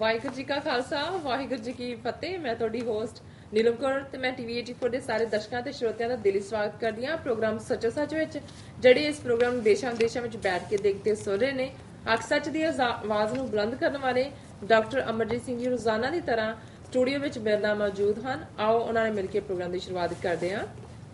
ਵਾਹਿਗੁਰੂ ਜੀ ਕਾ ਖਾਲਸਾ ਵਾਹਿਗੁਰੂ ਜੀ ਕੀ ਫਤਿਹ। ਮੈਂ ਤੁਹਾਡੀ ਹੋਸਟ ਨੀਲਮ ਕੌਰ ਤੇ ਮੈਂ ਟੀਵੀ 84 ਦੇ ਸਾਰੇ ਦਰਸ਼ਕਾਂ ਤੇ ਸਰੋਤਿਆਂ ਦਾ ਦਿਲੀ ਸਵਾਗਤ ਕਰਦੀ ਹਾਂ ਪ੍ਰੋਗਰਾਮ ਸੱਚੋ ਸੱਚ ਵਿੱਚ, ਜਿਹੜੇ ਇਸ ਪ੍ਰੋਗਰਾਮ ਨੂੰ ਦੇਸ਼ਾਂ ਵਿਦੇਸ਼ਾਂ ਵਿੱਚ ਬੈਠ ਕੇ ਦੇਖਦੇ ਸੁਣ ਰਹੇ ਨੇ। ਹੱਕ ਸੱਚ ਦੀ ਆਵਾਜ਼ ਨੂੰ ਬੁਲੰਦ ਕਰਨ ਵਾਲੇ ਡਾਕਟਰ ਅਮਰਜੀਤ ਸਿੰਘ ਜੀ ਰੋਜ਼ਾਨਾ ਦੀ ਤਰ੍ਹਾਂ ਸਟੂਡੀਓ ਵਿੱਚ ਮੇਰੇ ਨਾਲ ਮੌਜੂਦ ਹਨ। ਆਓ ਉਹਨਾਂ ਨੇ ਮਿਲ ਕੇ ਪ੍ਰੋਗਰਾਮ ਦੀ ਸ਼ੁਰੂਆਤ ਕਰਦੇ ਹਾਂ।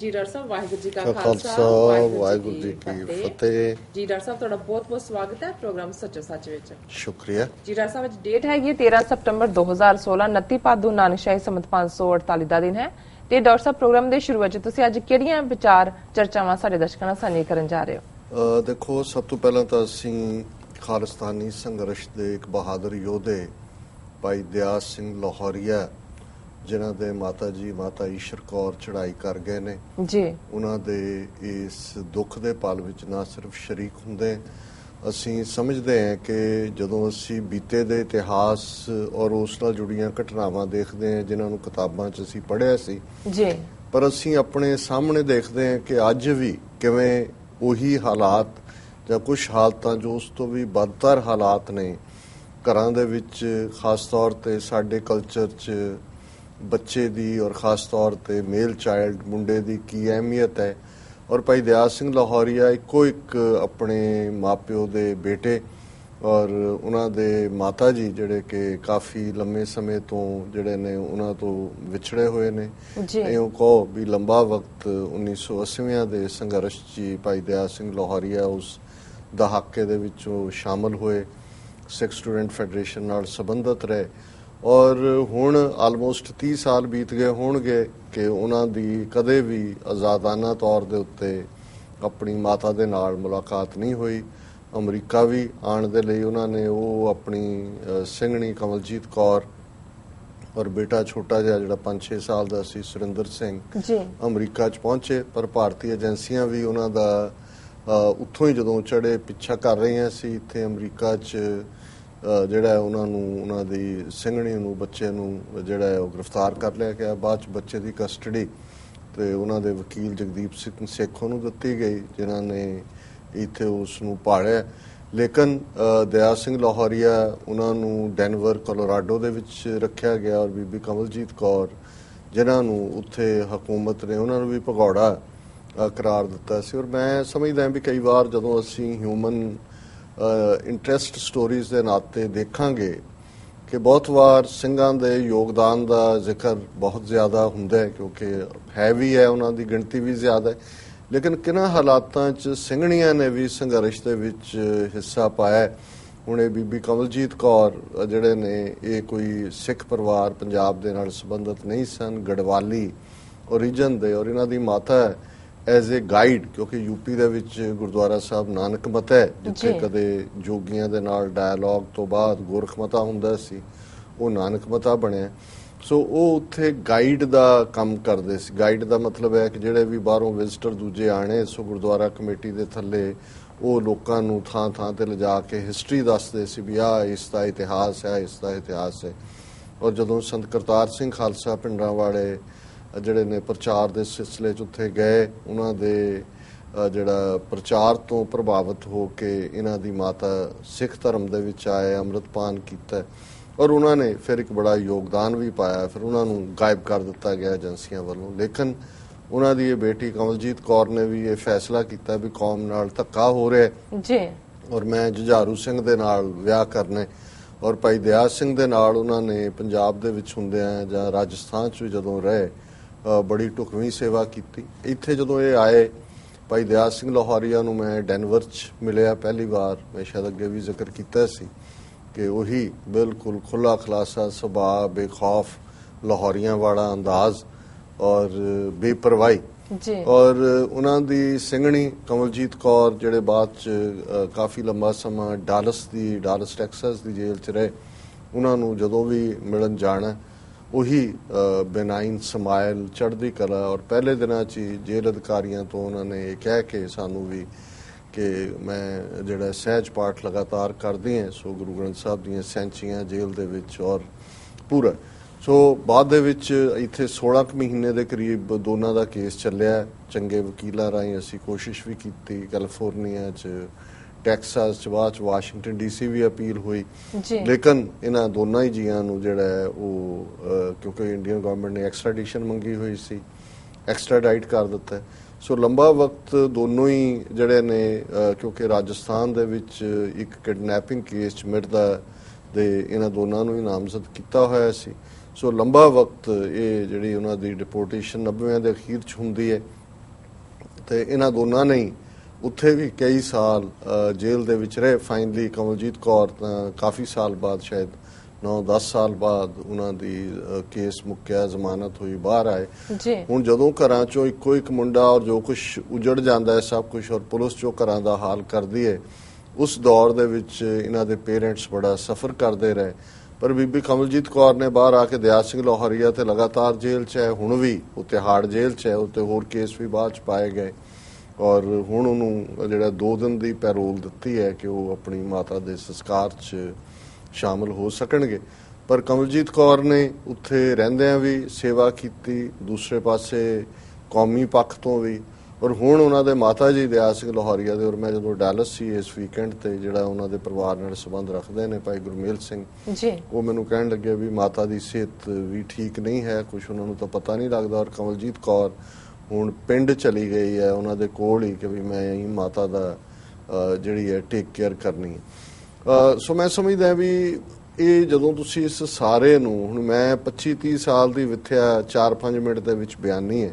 ਜੀ ਡਾਕਟਰ ਸਾਹਿਬ, ਵਾਹਿਗੁਰੂ ਜੀ ਕਾ ਖਾਲਸਾ ਵਾਹਿਗੁਰੂ ਜੀ ਕੀ ਫਤਿਹ। ਜੀ ਡਾਕਟਰ ਸਾਹਿਬ, ਤੁਹਾਡਾ ਬਹੁਤ ਬਹੁਤ ਸਵਾਗਤ ਹੈ ਪ੍ਰੋਗਰਾਮ ਸੱਚੋ ਸੱਚ ਵਿੱਚ। ਸ਼ੁਕਰੀਆ ਜੀ ਡਾਕਟਰ ਸਾਹਿਬ, ਅੱਜ ਡੇਟ ਹੈਗੀ 13 ਸਤੰਬਰ 2016, 29 ਭਾਦੋ ਨਾਨਕਸ਼ਾਹੀ ਸੰਮਤ 548 ਦਾ ਦਿਨ ਹੈ। ਤੇ ਡਾਕਟਰ ਸਾਹਿਬ, ਪ੍ਰੋਗਰਾਮ ਦੇ ਸ਼ੁਰੂ ਵਿੱਚ ਤੁਸੀਂ ਅੱਜ ਕਿਹੜੀਆਂ ਵਿਚਾਰ ਚਰਚਾਵਾਂ ਸਾਡੇ ਦਰਸ਼ਕਾਂ ਨਾਲ ਸਾਂਝੀਆਂ ਕਰਨ ਜਾ ਰਹੇ ਹੋ? ਦੇਖੋ, ਸਭ ਤੋਂ ਪਹਿਲਾਂ ਤਾਂ ਅਸੀਂ ਖਾਲਿਸਤਾਨੀ ਸੰਘਰਸ਼ ਦੇ ਇੱਕ ਬਹਾਦਰ ਯੋਧੇ ਭਾਈ ਦਿਆਲ ਸਿੰਘ ਲਾਹੌਰੀਆ, ਜਿਨ੍ਹਾਂ ਦੇ ਮਾਤਾ ਜੀ ਮਾਤਾ ਈਸ਼ਰ ਕੌਰ ਚੜ੍ਹਾਈ ਕਰ ਗਏ ਨੇ ਜੀ, ਉਹਨਾਂ ਦੇ ਇਸ ਦੁੱਖ ਦੇ ਪਲ ਵਿੱਚ ਨਾ ਸਿਰਫ ਸ਼ਰੀਕ ਹੁੰਦੇ, ਅਸੀਂ ਸਮਝਦੇ ਹਾਂ ਕਿ ਜਦੋਂ ਅਸੀਂ ਬੀਤੇ ਦੇ ਇਤਿਹਾਸ ਔਰ ਉਸ ਨਾਲ ਜੁੜੀਆਂ ਘਟਨਾਵਾਂ ਦੇਖਦੇ ਹਾਂ ਜਿਨ੍ਹਾਂ ਨੂੰ ਕਿਤਾਬਾਂ 'ਚ ਅਸੀਂ ਪੜ੍ਹਿਆ ਸੀ ਜੀ, ਪਰ ਅਸੀਂ ਆਪਣੇ ਸਾਹਮਣੇ ਦੇਖਦੇ ਹਾਂ ਕਿ ਅੱਜ ਵੀ ਕਿਵੇਂ ਉਹੀ ਹਾਲਾਤ ਜਾਂ ਕੁਝ ਹਾਲਤਾਂ ਜੋ ਉਸ ਤੋਂ ਵੀ ਬਦਤਰ ਹਾਲਾਤ ਨੇ ਘਰਾਂ ਦੇ ਵਿੱਚ, ਖਾਸ ਤੌਰ 'ਤੇ ਸਾਡੇ ਕਲਚਰ 'ਚ ਬੱਚੇ ਦੀ ਔਰ ਖਾਸ ਤੌਰ 'ਤੇ ਮੇਲ ਚਾਈਲਡ ਮੁੰਡੇ ਦੀ ਕੀ ਅਹਿਮੀਅਤ ਹੈ। ਔਰ ਭਾਈ ਦਿਆਲ ਸਿੰਘ ਲਾਹੌਰੀਆ ਇੱਕੋ ਇੱਕ ਆਪਣੇ ਮਾਪਿਓ ਦੇ ਬੇਟੇ ਔਰ ਉਹਨਾਂ ਦੇ ਮਾਤਾ ਜੀ ਜਿਹੜੇ ਕਿ ਕਾਫੀ ਲੰਮੇ ਸਮੇਂ ਤੋਂ ਜਿਹੜੇ ਨੇ ਉਹਨਾਂ ਤੋਂ ਵਿਛੜੇ ਹੋਏ ਨੇ। ਇਉਂ ਕਹੋ ਵੀ ਲੰਬਾ ਵਕਤ 1980 ਦੇ ਸੰਘਰਸ਼ 'ਚ ਭਾਈ ਦਿਆਲ ਸਿੰਘ ਲਾਹੌਰੀਆ ਉਸ ਦਹਾਕੇ ਦੇ ਵਿੱਚੋਂ ਸ਼ਾਮਲ ਹੋਏ, ਸਿੱਖ ਸਟੂਡੈਂਟ ਫੈਡਰੇਸ਼ਨ ਨਾਲ ਸੰਬੰਧਿਤ ਰਹੇ ਔਰ ਹੁਣ ਆਲਮੋਸਟ 30 ਸਾਲ ਬੀਤ ਗਏ ਹੋਣਗੇ ਕਿ ਉਹਨਾਂ ਦੀ ਕਦੇ ਵੀ ਆਜ਼ਾਦਾਨਾ ਤੌਰ ਦੇ ਉੱਤੇ ਆਪਣੀ ਮਾਤਾ ਦੇ ਨਾਲ ਮੁਲਾਕਾਤ ਨਹੀਂ ਹੋਈ। ਅਮਰੀਕਾ ਵੀ ਆਉਣ ਦੇ ਲਈ ਉਹਨਾਂ ਨੇ ਉਹ ਆਪਣੀ ਸਿੰਘਣੀ ਕਮਲਜੀਤ ਕੌਰ ਔਰ ਬੇਟਾ ਛੋਟਾ ਜਿਹਾ ਜਿਹੜਾ 5-6 ਸਾਲ ਦਾ ਸੀ ਸੁਰਿੰਦਰ ਸਿੰਘ ਅਮਰੀਕਾ 'ਚ ਪਹੁੰਚੇ, ਪਰ ਭਾਰਤੀ ਏਜੰਸੀਆਂ ਵੀ ਉਹਨਾਂ ਦਾ ਉੱਥੋਂ ਹੀ ਜਦੋਂ ਚੜੇ ਪਿੱਛਾ ਕਰ ਰਹੀਆਂ ਸੀ। ਇੱਥੇ ਅਮਰੀਕਾ 'ਚ ਜਿਹੜਾ ਉਹਨਾਂ ਨੂੰ ਉਹਨਾਂ ਦੀ ਸਿੰਘਣੀ ਨੂੰ ਬੱਚੇ ਨੂੰ ਜਿਹੜਾ ਉਹ ਗ੍ਰਿਫਤਾਰ ਕਰ ਲਿਆ ਗਿਆ। ਬਾਅਦ 'ਚ ਬੱਚੇ ਦੀ ਕਸਟਡੀ ਤੇ ਉਹਨਾਂ ਦੇ ਵਕੀਲ ਜਗਦੀਪ ਸਿੰਘ ਸੇਖੋਂ ਨੂੰ ਦਿੱਤੀ ਗਈ, ਜਿਨ੍ਹਾਂ ਨੇ ਇੱਥੇ ਉਸ ਨੂੰ ਪਾੜਿਆ। ਲੇਕਿਨ ਦਿਆਲ ਸਿੰਘ ਲਾਹੌਰੀਆ ਉਹਨਾਂ ਨੂੰ ਡੈਨਵਰ ਕੋਲੋਰਾਡੋ ਦੇ ਵਿੱਚ ਰੱਖਿਆ ਗਿਆ ਔਰ ਬੀਬੀ ਕਮਲਜੀਤ ਕੌਰ, ਜਿਨ੍ਹਾਂ ਨੂੰ ਉੱਥੇ ਹਕੂਮਤ ਨੇ ਉਹਨਾਂ ਨੂੰ ਵੀ ਭਗੌੜਾ ਕਰਾਰ ਦਿੱਤਾ ਸੀ। ਔਰ ਮੈਂ ਸਮਝਦਾ ਵੀ ਕਈ ਵਾਰ ਜਦੋਂ ਅਸੀਂ ਹਿਊਮਨ ਇੰਟਰਸਟ ਸਟੋਰੀਜ਼ ਦੇ ਨਾਤੇ ਦੇਖਾਂਗੇ ਕਿ ਬਹੁਤ ਵਾਰ ਸਿੰਘਾਂ ਦੇ ਯੋਗਦਾਨ ਦਾ ਜ਼ਿਕਰ ਬਹੁਤ ਜ਼ਿਆਦਾ ਹੁੰਦਾ ਹੈ, ਕਿਉਂਕਿ ਹੈ ਵੀ ਹੈ, ਉਹਨਾਂ ਦੀ ਗਿਣਤੀ ਵੀ ਜ਼ਿਆਦਾ ਹੈ। ਲੇਕਿਨ ਕਿਹਨਾਂ ਹਾਲਾਤਾਂ 'ਚ ਸਿੰਘਣੀਆਂ ਨੇ ਵੀ ਸੰਘਰਸ਼ ਦੇ ਵਿੱਚ ਹਿੱਸਾ ਪਾਇਆ। ਹੁਣ ਇਹ ਬੀਬੀ ਕਮਲਜੀਤ ਕੌਰ ਜਿਹੜੇ ਨੇ ਇਹ ਕੋਈ ਸਿੱਖ ਪਰਿਵਾਰ ਪੰਜਾਬ ਦੇ ਨਾਲ ਸੰਬੰਧਿਤ ਨਹੀਂ ਸਨ, ਗੜਵਾਲੀ ਓਰੀਜਨ ਦੇ, ਔਰ ਇਹਨਾਂ ਦੀ ਮਾਤਾ ਐਜ਼ ਏ ਗਾਈਡ, ਕਿਉਂਕਿ ਯੂਪੀ ਦੇ ਵਿੱਚ ਗੁਰਦੁਆਰਾ ਸਾਹਿਬ ਨਾਨਕ ਮਤਾ ਹੈ, ਜਿੱਥੇ ਕਦੇ ਜੋਗੀਆਂ ਦੇ ਨਾਲ ਡਾਇਲੌਗ ਤੋਂ ਬਾਅਦ ਗੋਰਖ ਮਤਾ ਹੁੰਦਾ ਸੀ, ਉਹ ਨਾਨਕ ਮਤਾ ਬਣਿਆ। ਸੋ ਉਹ ਉੱਥੇ ਗਾਈਡ ਦਾ ਕੰਮ ਕਰਦੇ ਸੀ। ਗਾਈਡ ਦਾ ਮਤਲਬ ਹੈ ਕਿ ਜਿਹੜੇ ਵੀ ਬਾਹਰੋਂ ਵਿਜ਼ਟਰ ਦੂਜੇ ਆਣੇ, ਸੋ ਗੁਰਦੁਆਰਾ ਕਮੇਟੀ ਦੇ ਥੱਲੇ ਉਹ ਲੋਕਾਂ ਨੂੰ ਥਾਂ ਥਾਂ ਤੇ ਲਿਜਾ ਕੇ ਹਿਸਟਰੀ ਦੱਸਦੇ ਸੀ ਵੀ ਆਹ ਇਸ ਦਾ ਇਤਿਹਾਸ ਹੈ, ਇਸ ਦਾ ਇਤਿਹਾਸ ਹੈ। ਔਰ ਜਦੋਂ ਸੰਤ ਕਰਤਾਰ ਸਿੰਘ ਖਾਲਸਾ ਪਿੰਡਾਂ ਵਾਲੇ ਜਿਹੜੇ ਨੇ ਪ੍ਰਚਾਰ ਦੇ ਸਿਲਸਿਲੇ 'ਚ ਉੱਥੇ ਗਏ, ਉਹਨਾਂ ਦੇ ਜਿਹੜਾ ਪ੍ਰਚਾਰ ਤੋਂ ਪ੍ਰਭਾਵਿਤ ਹੋ ਕੇ ਇਹਨਾਂ ਦੀ ਮਾਤਾ ਸਿੱਖ ਧਰਮ ਦੇ ਵਿੱਚ ਆਏ, ਅੰਮ੍ਰਿਤਪਾਨ ਕੀਤਾ ਔਰ ਉਹਨਾਂ ਨੇ ਫਿਰ ਇੱਕ ਬੜਾ ਯੋਗਦਾਨ ਵੀ ਪਾਇਆ। ਫਿਰ ਉਹਨਾਂ ਨੂੰ ਗਾਇਬ ਕਰ ਦਿੱਤਾ ਗਿਆ ਏਜੰਸੀਆਂ ਵੱਲੋਂ। ਲੇਕਿਨ ਉਹਨਾਂ ਦੀ ਇਹ ਬੇਟੀ ਕਮਲਜੀਤ ਕੌਰ ਨੇ ਵੀ ਇਹ ਫੈਸਲਾ ਕੀਤਾ ਵੀ ਕੌਮ ਨਾਲ ਧੱਕਾ ਹੋ ਰਿਹਾ ਜੀ ਔਰ ਮੈਂ ਜੁਝਾਰੂ ਸਿੰਘ ਦੇ ਨਾਲ ਵਿਆਹ ਕਰਨੇ। ਔਰ ਭਾਈ ਦਿਆਲ ਸਿੰਘ ਦੇ ਨਾਲ ਉਹਨਾਂ ਨੇ ਪੰਜਾਬ ਦੇ ਵਿੱਚ ਹੁੰਦਿਆਂ ਜਾਂ ਰਾਜਸਥਾਨ 'ਚ ਵੀ ਜਦੋਂ ਰਹੇ ਬੜੀ ਢੁਕਵੀਂ ਸੇਵਾ ਕੀਤੀ। ਇੱਥੇ ਜਦੋਂ ਇਹ ਆਏ, ਭਾਈ ਦਿਆਲ ਸਿੰਘ ਲਾਹੌਰੀਆ ਨੂੰ ਮੈਂ ਡੈਨਵਰ 'ਚ ਮਿਲਿਆ ਪਹਿਲੀ ਵਾਰ। ਮੈਂ ਸ਼ਾਇਦ ਅੱਗੇ ਵੀ ਜ਼ਿਕਰ ਕੀਤਾ ਸੀ ਕਿ ਉਹੀ ਬਿਲਕੁਲ ਖੁੱਲ੍ਹਾ ਖਲਾਸਾ ਸੁਭਾਅ, ਬੇਖੌਫ ਲਾਹੌਰੀਆਂ ਵਾਲਾ ਅੰਦਾਜ਼ ਔਰ ਬੇਪਰਵਾਹੀ। ਔਰ ਉਹਨਾਂ ਦੀ ਸਿੰਘਣੀ ਕਮਲਜੀਤ ਕੌਰ ਜਿਹੜੇ ਬਾਅਦ 'ਚ ਕਾਫੀ ਲੰਬਾ ਸਮਾਂ ਡਾਲਸ ਟੈਕਸਸ ਦੀ ਜੇਲ੍ਹ 'ਚ ਰਹੇ, ਉਹਨਾਂ ਨੂੰ ਜਦੋਂ ਵੀ ਮਿਲਣ ਜਾਣਾ ਉਹੀ ਬੇਨਾਈਨ ਸਮਾਈਲ, ਚੜ੍ਹਦੀ ਕਲਾ। ਔਰ ਪਹਿਲੇ ਦਿਨਾਂ 'ਚ ਹੀ ਜੇਲ੍ਹ ਅਧਿਕਾਰੀਆਂ ਤੋਂ ਉਹਨਾਂ ਨੇ ਇਹ ਕਹਿ ਕੇ ਸਾਨੂੰ ਵੀ ਕਿ ਮੈਂ ਜਿਹੜਾ ਸਹਿਜ ਪਾਠ ਲਗਾਤਾਰ ਕਰਦੀ ਹਾਂ, ਸੋ ਗੁਰੂ ਗ੍ਰੰਥ ਸਾਹਿਬ ਦੀਆਂ ਸੈਂਚੀਆਂ ਜੇਲ੍ਹ ਦੇ ਵਿੱਚ ਔਰ ਪੂਰਾ। ਸੋ ਬਾਅਦ ਦੇ ਵਿੱਚ ਇੱਥੇ 16 ਮਹੀਨੇ ਦੇ ਕਰੀਬ ਦੋਨਾਂ ਦਾ ਕੇਸ ਚੱਲਿਆ। ਚੰਗੇ ਵਕੀਲਾਂ ਰਾਹੀਂ ਅਸੀਂ ਕੋਸ਼ਿਸ਼ ਵੀ ਕੀਤੀ, ਕੈਲੀਫੋਰਨੀਆ 'ਚ, ਟੈਕਸਾਸ ਚ ਬਾਅਦ ਚ ਵਾਸ਼ਿੰਗਟਨ ਡੀਸੀ ਵੀ ਅਪੀਲ ਹੋਈ ਜੀ ਲੇਕਿਨ ਇਹਨਾਂ ਦੋਨਾਂ ਹੀ ਜੀਆਂ ਨੂੰ ਜਿਹੜਾ ਹੈ ਉਹ ਕਿਉਂਕਿ ਇੰਡੀਅਨ ਗਵਰਨਮੈਂਟ ਨੇ ਐਕਸਟ੍ਰਾਡੀਸ਼ਨ ਮੰਗੀ ਹੋਈ ਸੀ ਐਕਸਟ੍ਰਾਡਾਈਟ ਕਰ ਦਿੱਤਾ ਸੋ ਲੰਬਾ ਵਕਤ ਦੋਨੋਂ ਹੀ ਜਿਹੜੇ ਨੇ ਕਿਉਂਕਿ ਰਾਜਸਥਾਨ ਦੇ ਵਿੱਚ ਇੱਕ ਕਿਡਨੈਪਿੰਗ ਕੇਸ ਚ ਮਿਰਦਾ ਦੇ ਇਹਨਾਂ ਦੋਨਾਂ ਨੂੰ ਹੀ ਨਾਮਜ਼ਦ ਕੀਤਾ ਹੋਇਆ ਸੀ ਸੋ ਲੰਬਾ ਵਕਤ ਇਹ ਜਿਹੜੀ ਉਹਨਾਂ ਦੀ ਡਿਪੋਰਟੇਸ਼ਨ 90ਵਿਆਂ ਦੇ ਅਖੀਰ ਚ ਹੁੰਦੀ ਹੈ ਤੇ ਇਹਨਾਂ ਦੋਨਾਂ ਨੇ ਉੱਥੇ ਵੀ ਕਈ ਸਾਲ ਜੇਲ੍ਹ ਦੇ ਵਿੱਚ ਰਹੇ ਫਾਈਨਲੀ ਕਮਲਜੀਤ ਕੌਰ ਤਾਂ ਕਾਫੀ ਸਾਲ ਬਾਅਦ ਸ਼ਾਇਦ 9-10 ਸਾਲ ਬਾਅਦ ਉਹਨਾਂ ਦੀ ਕੇਸ ਮੁੱਕਿਆ ਜ਼ਮਾਨਤ ਹੋਈ ਬਾਹਰ ਆਏ ਹੁਣ ਜਦੋਂ ਘਰਾਂ ਚੋਂ ਇੱਕੋ ਇੱਕ ਮੁੰਡਾ ਔਰ ਜੋ ਕੁਝ ਉਜੜ ਜਾਂਦਾ ਹੈ ਸਭ ਕੁਝ ਔਰ ਪੁਲਿਸ ਜੋ ਘਰਾਂ ਦਾ ਹਾਲ ਕਰਦੀ ਹੈ ਉਸ ਦੌਰ ਦੇ ਵਿੱਚ ਇਹਨਾਂ ਦੇ ਪੇਰੈਂਟਸ ਬੜਾ ਸਫਰ ਕਰਦੇ ਰਹੇ ਪਰ ਬੀਬੀ ਕਮਲਜੀਤ ਕੌਰ ਨੇ ਬਾਹਰ ਆ ਕੇ ਦਿਆਲ ਸਿੰਘ ਲਾਹੌਰੀਆ ਤੇ ਲਗਾਤਾਰ ਜੇਲ੍ਹ 'ਚ ਹੈ ਹੁਣ ਵੀ ਉਹ ਤਿਹਾੜ ਜੇਲ੍ਹ 'ਚ ਹੈ ਉੱਤੇ ਹੋਰ ਕੇਸ ਵੀ ਬਾਅਦ 'ਚ ਪਾਏ ਗਏ ਔਰ ਹੁਣ ਉਹਨੂੰ ਜਿਹੜਾ 2 ਦਿਨ ਦੀ ਪੈਰੋਲ ਦਿੱਤੀ ਹੈ ਕਿ ਉਹ ਆਪਣੀ ਮਾਤਾ ਦੇ ਸੰਸਕਾਰ 'ਚ ਸ਼ਾਮਲ ਹੋ ਸਕਣਗੇ ਪਰ ਕਮਲਜੀਤ ਕੌਰ ਨੇ ਉੱਥੇ ਰਹਿੰਦਿਆਂ ਵੀ ਸੇਵਾ ਕੀਤੀ ਦੂਸਰੇ ਪਾਸੇ ਕੌਮੀ ਪੱਖ ਤੋਂ ਵੀ ਔਰ ਹੁਣ ਉਹਨਾਂ ਦੇ ਮਾਤਾ ਜੀ ਦਿਆਲ ਸਿੰਘ ਲਾਹੌਰੀਆ ਦੇ ਔਰ ਮੈਂ ਜਦੋਂ ਡੈਲਸ ਸੀ ਇਸ ਵੀਕਐਂਡ ਤੇ ਜਿਹੜਾ ਉਹਨਾਂ ਦੇ ਪਰਿਵਾਰ ਨਾਲ ਸੰਬੰਧ ਰੱਖਦੇ ਨੇ ਭਾਈ ਗੁਰਮੇਲ ਸਿੰਘ ਜੀ ਉਹ ਮੈਨੂੰ ਕਹਿਣ ਲੱਗੇ ਵੀ ਮਾਤਾ ਦੀ ਸਿਹਤ ਵੀ ਠੀਕ ਨਹੀਂ ਹੈ ਕੁਝ ਉਹਨਾਂ ਨੂੰ ਤਾਂ ਪਤਾ ਨਹੀਂ ਲੱਗਦਾ ਔਰ ਕਮਲਜੀਤ ਕੌਰ ਹੁਣ ਪਿੰਡ ਚਲੀ ਗਈ ਹੈ ਉਹਨਾਂ ਦੇ ਕੋਲ ਹੀ ਕਿ ਵੀ ਮੈਂ ਇਹੀ ਮਾਤਾ ਦਾ ਜਿਹੜੀ ਹੈ ਟੇਕ ਕੇਅਰ ਕਰਨੀ ਹੈ ਸੋ ਮੈਂ ਸਮਝਦਾ ਵੀ ਇਹ ਜਦੋਂ ਤੁਸੀਂ ਇਸ ਸਾਰੇ ਨੂੰ ਹੁਣ ਮੈਂ 25-30 ਸਾਲ ਦੀ ਵਿਥਿਆ 4-5 ਮਿੰਟ ਦੇ ਵਿੱਚ ਬਿਆਨੀ ਹੈ